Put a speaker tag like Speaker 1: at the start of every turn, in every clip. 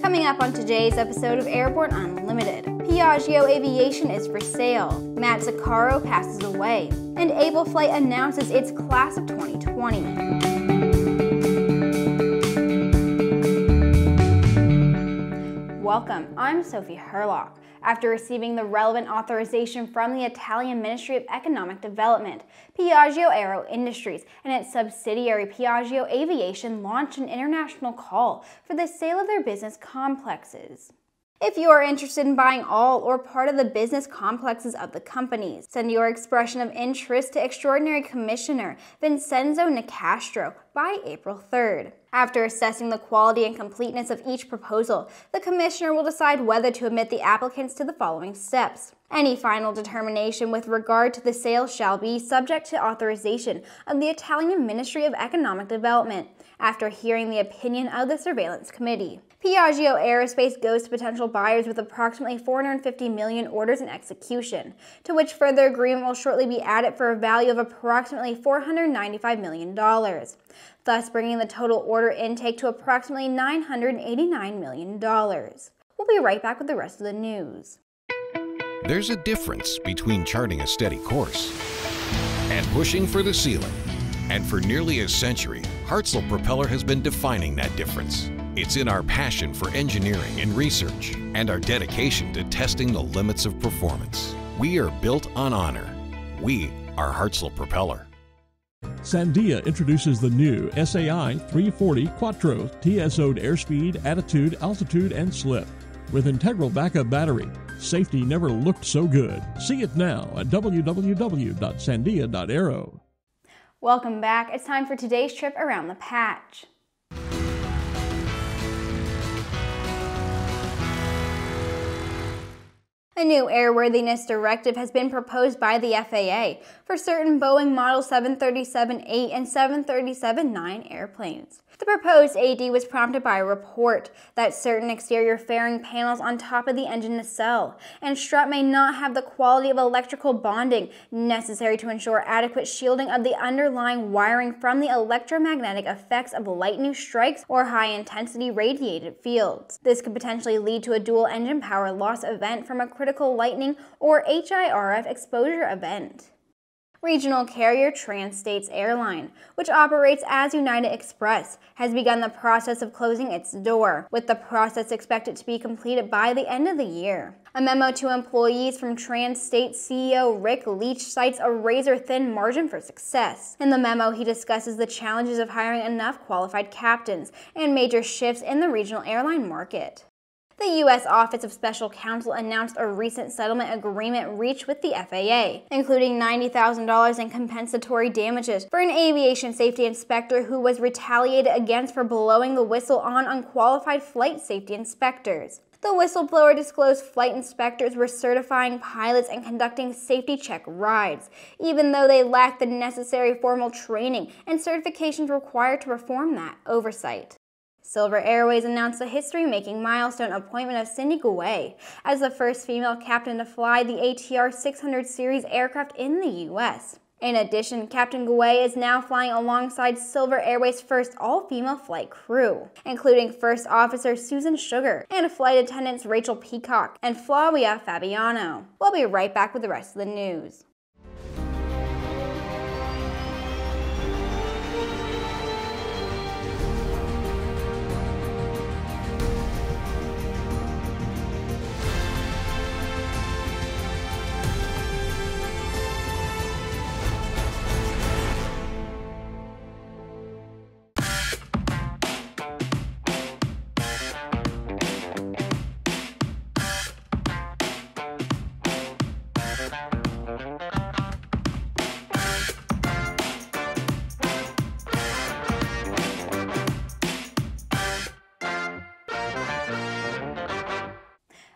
Speaker 1: Coming up on today's episode of Airborne Unlimited, Piaggio Aviation is for sale, Matt Zuccaro passes away, and Able Flight announces its class of 2020. Welcome, I'm Sophie Herlock. After receiving the relevant authorization from the Italian Ministry of Economic Development, Piaggio Aero Industries and its subsidiary Piaggio Aviation launched an international call for the sale of their business complexes. If you are interested in buying all or part of the business complexes of the companies, send your expression of interest to Extraordinary Commissioner Vincenzo Nicastro by April 3rd. After assessing the quality and completeness of each proposal, the Commissioner will decide whether to admit the applicants to the following steps. Any final determination with regard to the sale shall be subject to authorization of the Italian Ministry of Economic Development, after hearing the opinion of the Surveillance Committee. Piaggio Aerospace goes to potential buyers with approximately 450 million orders in execution, to which further agreement will shortly be added for a value of approximately $495 million, thus bringing the total order intake to approximately $989 million. We'll be right back with the rest of the news.
Speaker 2: There's a difference between charting a steady course and pushing for the ceiling. And for nearly a century, Hartzell Propeller has been defining that difference. It's in our passion for engineering and research and our dedication to testing the limits of performance. We are built on honor. We are Hartzell Propeller.
Speaker 3: Sandia introduces the new SAI 340 Quattro TSO'd airspeed, attitude, altitude, and slip. With integral backup battery, safety never looked so good. See it now at www.sandia.aero.
Speaker 1: Welcome back. It's time for today's trip around the patch. A new airworthiness directive has been proposed by the FAA for certain Boeing Model 737-8 and 737-9 airplanes. The proposed AD was prompted by a report that certain exterior fairing panels on top of the engine nacelle and strut may not have the quality of electrical bonding necessary to ensure adequate shielding of the underlying wiring from the electromagnetic effects of lightning strikes or high-intensity radiated fields. This could potentially lead to a dual engine power loss event from a critical lightning or HIRF exposure event. Regional carrier Trans-States Airline, which operates as United Express, has begun the process of closing its door, with the process expected to be completed by the end of the year. A memo to employees from Trans-States CEO Rick Leach cites a razor-thin margin for success. In the memo, he discusses the challenges of hiring enough qualified captains and major shifts in the regional airline market. The U.S. Office of Special Counsel announced a recent settlement agreement reached with the FAA, including $90,000 in compensatory damages for an aviation safety inspector who was retaliated against for blowing the whistle on unqualified flight safety inspectors. The whistleblower disclosed flight inspectors were certifying pilots and conducting safety check rides, even though they lacked the necessary formal training and certifications required to perform that oversight. Silver Airways announced the history-making milestone appointment of Cindy Gouet as the first female captain to fly the ATR 600 series aircraft in the U.S. In addition, Captain Gouet is now flying alongside Silver Airways' first all-female flight crew, including First Officer Susan Sugar and Flight Attendants Rachel Peacock and Flavia Fabiano. We'll be right back with the rest of the news.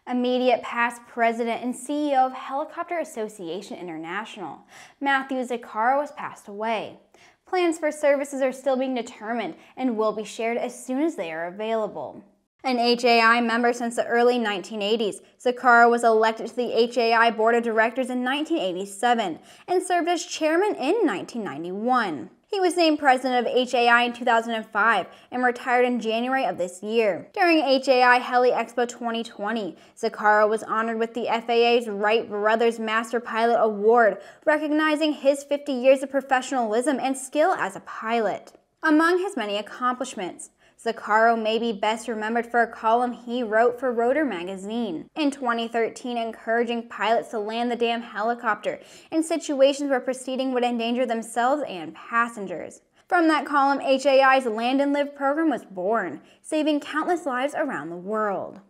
Speaker 1: Immediate past president and CEO of Helicopter Association International, Matthew Zuccaro, has passed away. Plans for services are still being determined and will be shared as soon as they are available. An HAI member since the early 1980s, Zuccaro was elected to the HAI Board of Directors in 1987 and served as chairman in 1991. He was named president of HAI in 2005 and retired in January of this year. During HAI HELI-EXPO 2020, Zuccaro was honored with the FAA's Wright Brothers Master Pilot Award, recognizing his 50 years of professionalism and skill as a pilot. Among his many accomplishments, Zuccaro may be best remembered for a column he wrote for Rotor magazine in 2013, encouraging pilots to land the damn helicopter in situations where proceeding would endanger themselves and passengers. From that column, HAI's Land and Live program was born, saving countless lives around the world.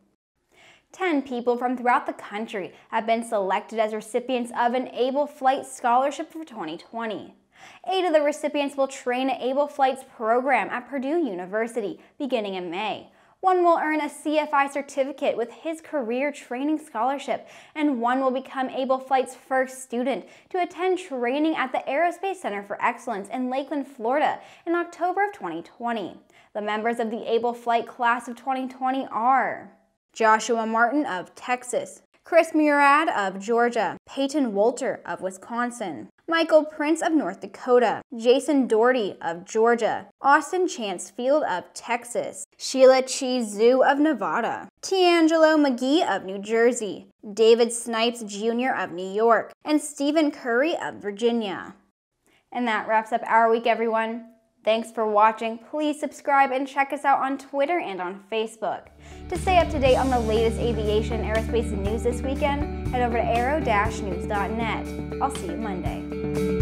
Speaker 1: 10 people from throughout the country have been selected as recipients of an Able Flight Scholarship for 2020. 8 of the recipients will train an Able Flights program at Purdue University beginning in May. 1 will earn a CFI certificate with his career training scholarship, and 1 will become Able Flight's first student to attend training at the Aerospace Center For Excellence in Lakeland, Florida in October of 2020. The members of the Able Flight class of 2020 are Joshua Martin of Texas, Chris Murad of Georgia, Peyton Wolter of Wisconsin, Michael Prince of North Dakota, Jason Doherty of Georgia, Austin Chancefield of Texas, Sheila Chi Zhu of Nevada, Tiangelo McGee of New Jersey, David Snipes Jr. of New York, and Stephen Curry of Virginia. And that wraps up our week, everyone. Thanks for watching. Please subscribe and check us out on Twitter and on Facebook. To stay up to date on the latest aviation and aerospace news this weekend, head over to aero-news.net. I'll see you Monday.